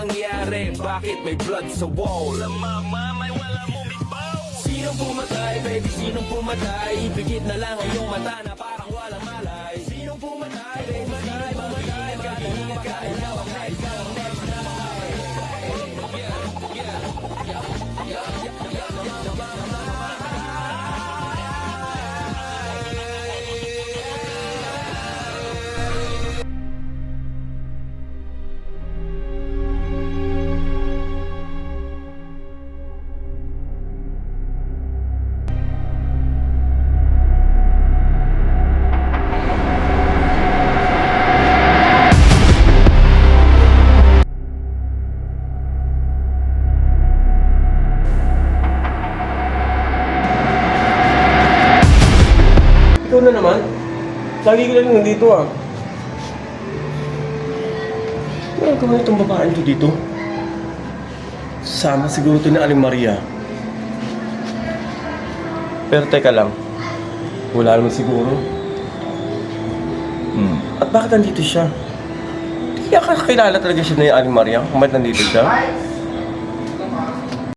nangyari? Bakit may blood sa wall? Sa mama may walang umibaw. Sinong pumatay, baby? Sinong pumatay? Pigit na lang ang iyong mata na parang walang malay. Sinong pumatay, baby? Sinong pumatay? Magkakain na wag na ikaw ang next na mamatay. Ikaw na naman. Lagi ka lang nandito ah. Ano ka man itong babaeng to dito? Sama siguro ito ni Aling Maria. Pero teka lang. Wala naman siguro. At bakit nandito siya? Hindi kakakilala talaga siya na yung Aling Maria kung ba't nandito siya?